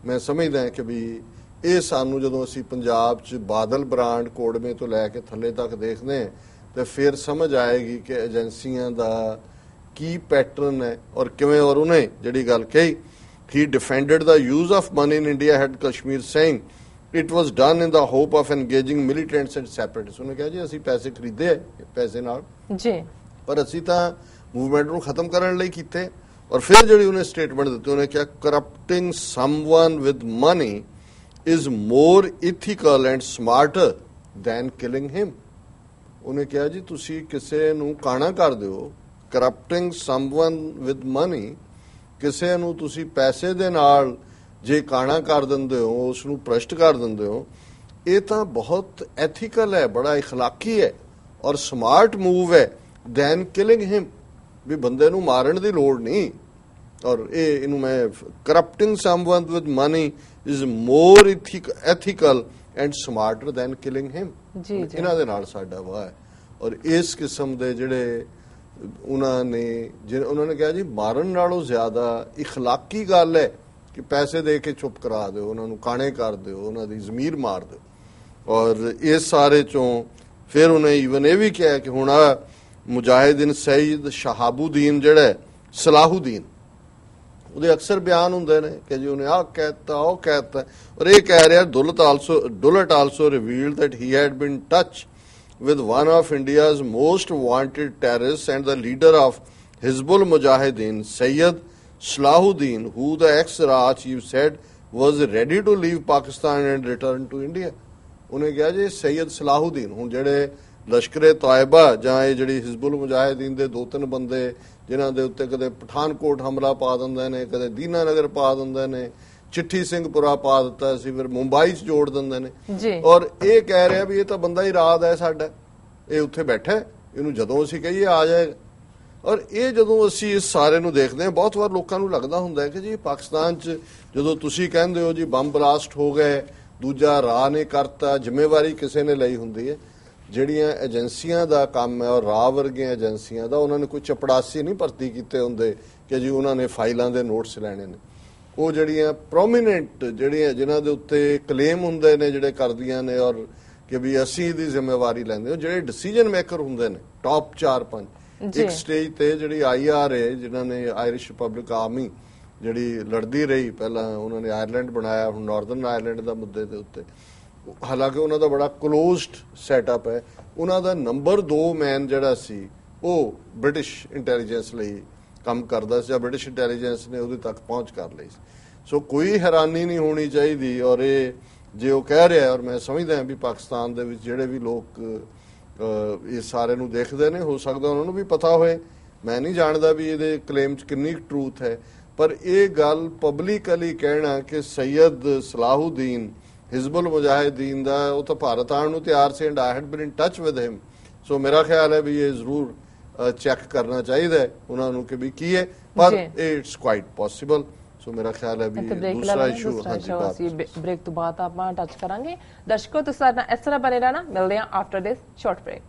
ਮੈਂ ਸਮਝਦਾ ਕਿ ਵੀ ਇਹ ਸਾਨੂੰ ਜਦੋਂ ਅਸੀਂ ਪੰਜਾਬ 'ਚ ਬਾਦਲ ਬ੍ਰਾਂਡ ਕੋੜਵੇਂ ਤੋਂ ਲੈ ਕੇ ਥੱਲੇ ਤੱਕ ਦੇਖਦੇ ਹਾਂ ਤੇ ਫਿਰ ਸਮਝ ਆਏਗੀ ਕਿ ਏਜੰਸੀਆਂ ਦਾ ਕੀ ਪੈਟਰਨ ਹੈ ਔਰ ਕਿਵੇਂ। ਔਰ ਉਹਨੇ ਜਿਹੜੀ ਗੱਲ ਕਹੀ, he defended the use of money in India had Kashmir saying it was done in the hope of engaging militants and separatists। ਉਹਨੇ ਕਿਹਾ ਜੀ ਅਸੀਂ ਪੈਸੇ ਖਰੀਦੇ ਹੈ, ਪੈਸੇ ਨਾਲ ਜੀ, ਪਰ ਅਸੀਂ ਤਾਂ ਮੂਵਮੈਂਟ ਨੂੰ ਖਤਮ ਕਰਨ ਲਈ ਕੀਤੇ। ਔਰ ਫਿਰ ਜਿਹੜੀ ਉਹਨੇ ਸਟੇਟਮੈਂਟ ਦਿੱਤੀ, ਉਹਨੇ ਕਿਹਾ corrupting someone with money is more ethical and smarter than killing him। ਉਹਨੇ ਕਿਹਾ ਜੀ ਤੁਸੀਂ ਕਿਸੇ ਨੂੰ ਕਾਣਾ ਕਰ ਦਿਓ, ਕਰਪਟਿੰਗ ਸਮਵਨ ਵਿਦ ਮਨੀ, ਕਿਸੇ ਨੂੰ ਤੁਸੀਂ ਪੈਸੇ ਦੇ ਨਾਲ ਜੇ ਕਾਣਾ ਕਰ ਦਿੰਦੇ ਹੋ, ਉਸ ਨੂੰ ਭ੍ਰਸ਼ਟ ਕਰ ਦਿੰਦੇ ਹੋ, ਇਹ ਤਾਂ ਬਹੁਤ ਐਥੀਕਲ ਹੈ, ਬੜਾ ਇਖਲਾਕੀ ਹੈ ਔਰ ਸਮਾਰਟ ਮੂਵ ਹੈ ਦੈਨ ਕਿਲਿੰਗ ਹਿਮ, ਵੀ ਬੰਦੇ ਨੂੰ ਮਾਰਨ ਦੀ ਲੋੜ ਨਹੀਂ। ਔਰ ਇਹਨੂੰ ਮੈਂ corrupting someone with money is more ethical and smarter than killing him। ਇਹਨਾਂ ਦੇ ਨਾਲ ਸਾਡਾ ਵਾਹ ਹੈ। ਔਰ ਇਸ ਕਿਸਮ ਦੇ ਜਿਹੜੇ ਉਹਨਾਂ ਨੇ ਕਿਹਾ ਜੀ ਮਾਰਨ ਨਾਲੋਂ ਜ਼ਿਆਦਾ ਇਖਲਾਕੀ ਗੱਲ ਹੈ ਕਿ ਪੈਸੇ ਦੇ ਕੇ ਚੁੱਪ ਕਰਾ ਦਿਓ, ਉਹਨਾਂ ਨੂੰ ਕਾਣੇ ਕਰ ਦਿਓ, ਉਹਨਾਂ ਦੀ ਜ਼ਮੀਰ ਮਾਰ ਦਿਓ। ਔਰ ਇਸ ਸਾਰੇ ਚੋਂ ਫਿਰ ਉਹਨੇ ਈਵਨ ਇਹ ਵੀ ਕਿਹਾ ਕਿ ਹੁਣ ਮੁਜਾਹਿਦੀਨ ਸਈਦ ਸ਼ਹਾਬੂਦੀਨ ਜਿਹੜਾ ਸਲਾਹੂਦੀਨ, ਉਹਦੇ ਅਕਸਰ ਬਿਆਨ ਹੁੰਦੇ ਨੇ ਕਿ ਜੀ ਉਹਨੇ ਆਹ ਕਹਿਤਾ ਉਹ ਕਹਿਤਾ, ਔਰ ਇਹ ਕਹਿ ਰਿਹਾ ਡੁਲਟ also revealed that he had been in touch with one of India's most wanted terrorists and the leader of Hizbul Mujahideen, Sayyid Salahuddin, who the ex-Ra chief said was ready to leave Pakistan and return to India। ਉਹਨੇ ਕਿਹਾ ਜੀ Syed Salahuddin, ਹੁਣ ਜਿਹੜੇ ਲਸ਼ਕਰੇ ਤਾਇਬਾ ਜਾਂ ਇਹ ਜਿਹੜੀ ਹਿਜ਼ਬੁਲ ਮੁਜਾਹਿਦੀਨ ਦੇ 2-3 ਬੰਦੇ ਜਿਨ੍ਹਾਂ ਦੇ ਉੱਤੇ ਕਦੇ ਪਠਾਨਕੋਟ ਹਮਲਾ ਪਾ ਦਿੰਦੇ ਨੇ, ਕਦੇ ਦੀਨਾ ਨਗਰ ਪਾ ਦਿੰਦੇ ਨੇ, ਚਿੱਠੀ ਸਿੰਘਪੁਰਾ ਪਾ ਦਿੱਤਾ ਸੀ, ਫਿਰ ਮੁੰਬਈ 'ਚ ਜੋੜ ਦਿੰਦੇ ਨੇ ਜੀ। ਔਰ ਇਹ ਕਹਿ ਰਿਹਾ ਵੀ ਇਹ ਤਾਂ ਬੰਦਾ ਹੀ ਰਾਜ ਹੈ ਸਾਡਾ, ਇਹ ਉੱਥੇ ਬੈਠਾ ਹੈ, ਇਹਨੂੰ ਜਦੋਂ ਅਸੀਂ ਕਹੀਏ ਆ ਜਾਏਗਾ। ਔਰ ਇਹ ਜਦੋਂ ਅਸੀਂ ਇਸ ਸਾਰੇ ਨੂੰ ਦੇਖਦੇ ਹਾਂ, ਬਹੁਤ ਵਾਰ ਲੋਕਾਂ ਨੂੰ ਲੱਗਦਾ ਹੁੰਦਾ ਹੈ ਕਿ ਜੀ ਪਾਕਿਸਤਾਨ 'ਚ ਜਦੋਂ ਤੁਸੀਂ ਕਹਿੰਦੇ ਹੋ ਜੀ ਬੰਬ ਬਲਾਸਟ ਹੋ ਗਏ, ਦੂਜਾ ਰਾਹ ਨੇ ਕਰਤਾ, ਜ਼ਿੰਮੇਵਾਰੀ ਕਿਸੇ ਨੇ ਲਈ ਹੁੰਦੀ ਹੈ। ਜਿਹੜੀਆਂ ਏਜੰਸੀਆਂ ਦਾ ਕੰਮ ਹੈ ਔਰ ਰਾਹ ਵਰਗੀਆਂ ਏਜੰਸੀਆਂ ਦਾ, ਉਹਨਾਂ ਨੇ ਕੋਈ ਚਪੜਾਸੀ ਨਹੀਂ ਭਰਤੀ ਕੀਤੇ ਹੁੰਦੇ ਕਿ ਜੀ ਉਹਨਾਂ ਨੇ ਫਾਈਲਾਂ ਦੇ ਨੋਟਸ ਲੈਣੇ ਨੇ। ਉਹ ਜਿਹੜੀਆਂ ਪ੍ਰੋਮੀਨੈਂਟ ਜਿਹੜੀਆਂ ਜਿਨ੍ਹਾਂ ਦੇ ਉੱਤੇ ਕਲੇਮ ਹੁੰਦੇ ਨੇ, ਜਿਹੜੇ ਕਰਦੀਆਂ ਨੇ ਔਰ ਕਿ ਵੀ ਅਸੀਂ ਇਹਦੀ ਜ਼ਿੰਮੇਵਾਰੀ ਲੈਂਦੇ ਹਾਂ, ਜਿਹੜੇ ਡਿਸੀਜਨ ਮੇਕਰ ਹੁੰਦੇ ਨੇ ਟੌਪ 4-5 ਇੱਕ ਸਟੇਜ ਤੇ, ਜਿਹੜੀ IRA ਜਿਨ੍ਹਾਂ ਨੇ ਆਇਰਿਸ਼ ਰਿਪਬਲਿਕ ਆਰਮੀ ਜਿਹੜੀ ਲੜਦੀ ਰਹੀ, ਪਹਿਲਾਂ ਉਹਨਾਂ ਨੇ ਆਇਰਲੈਂਡ ਬਣਾਇਆ, ਹੁਣ ਨਾਰਦਰਨ ਆਇਰਲੈਂਡ ਦਾ ਮੁੱਦੇ ਦੇ ਉੱਤੇ, ਹਾਲਾਂਕਿ ਉਹਨਾਂ ਦਾ ਬੜਾ ਕਲੋਜ਼ਡ ਸੈਟਅਪ ਹੈ। ਉਹਨਾਂ ਦਾ ਨੰਬਰ 2 ਮੈਨ ਜਿਹੜਾ ਸੀ ਉਹ ਬ੍ਰਿਟਿਸ਼ ਇੰਟੈਲੀਜੈਂਸ ਲਈ ਕੰਮ ਕਰਦਾ ਸੀ, ਜਾਂ ਬ੍ਰਿਟਿਸ਼ ਇੰਟੈਲੀਜੈਂਸ ਨੇ ਉਹਦੇ ਤੱਕ ਪਹੁੰਚ ਕਰ ਲਈ ਸੀ। ਸੋ ਕੋਈ ਹੈਰਾਨੀ ਨਹੀਂ ਹੋਣੀ ਚਾਹੀਦੀ। ਔਰ ਇਹ ਜੇ ਉਹ ਕਹਿ ਰਿਹਾ, ਔਰ ਮੈਂ ਸਮਝਦਾ ਹਾਂ ਵੀ ਪਾਕਿਸਤਾਨ ਦੇ ਵਿੱਚ ਜਿਹੜੇ ਵੀ ਲੋਕ ਇਸ ਸਾਰੇ ਨੂੰ ਦੇਖਦੇ ਨੇ, ਹੋ ਸਕਦਾ ਉਹਨਾਂ ਨੂੰ ਵੀ ਪਤਾ ਹੋਏ, ਮੈਂ ਨਹੀਂ ਜਾਣਦਾ ਵੀ ਇਹਦੇ ਕਲੇਮ 'ਚ ਕਿੰਨੀ ਟਰੂਥ ਹੈ, ਪਰ ਇਹ ਗੱਲ ਪਬਲਿਕਲੀ ਕਹਿਣਾ ਕਿ ਸੈਯਦ ਸਲਾਹੁਦੀਨ ਹਿਜ਼ਬੁਲ ਮੁਜਾਹਿਦੀਨ ਦਾ ਉਹ ਤਾਂ ਭਾਰਤ ਆਉਣ ਨੂੰ ਤਿਆਰ ਸੀ, and I had been in touch with him. So ਮੇਰਾ ਖਿਆਲ ਹੈ ਵੀ ਇਹ ਜ਼ਰੂਰ ਚੈੱਕ ਕਰਨਾ ਚਾਹੀਦਾ ਹੈ ਉਹਨਾਂ ਨੂੰ ਕਿ ਵੀ ਕੀ ਹੈ, ਪਰ ਇਟਸ ਕੁਆਇਟ ਪੋਸੀਬਲ। ਸੋ ਮੇਰਾ ਖਿਆਲ ਹੈ ਵੀ ਦੂਸਰਾ ਇਸ਼ੂ ਅਸੀਂ ਬ੍ਰੇਕ ਤੋਂ ਬਾਅਦ ਆਪਾਂ ਟੱਚ ਕਰਾਂਗੇ। ਦਰਸ਼ਕੋ ਤੁਸੀਂ ਸਾਡੇ ਨਾਲ ਇਸ ਤਰ੍ਹਾਂ ਬਣੇ ਰਹਿਣਾ, ਮਿਲਦੇ ਹਾਂ ਆਫਟਰ ਦਿਸ ਸ਼ਾਰਟ ਬ੍ਰੇਕ।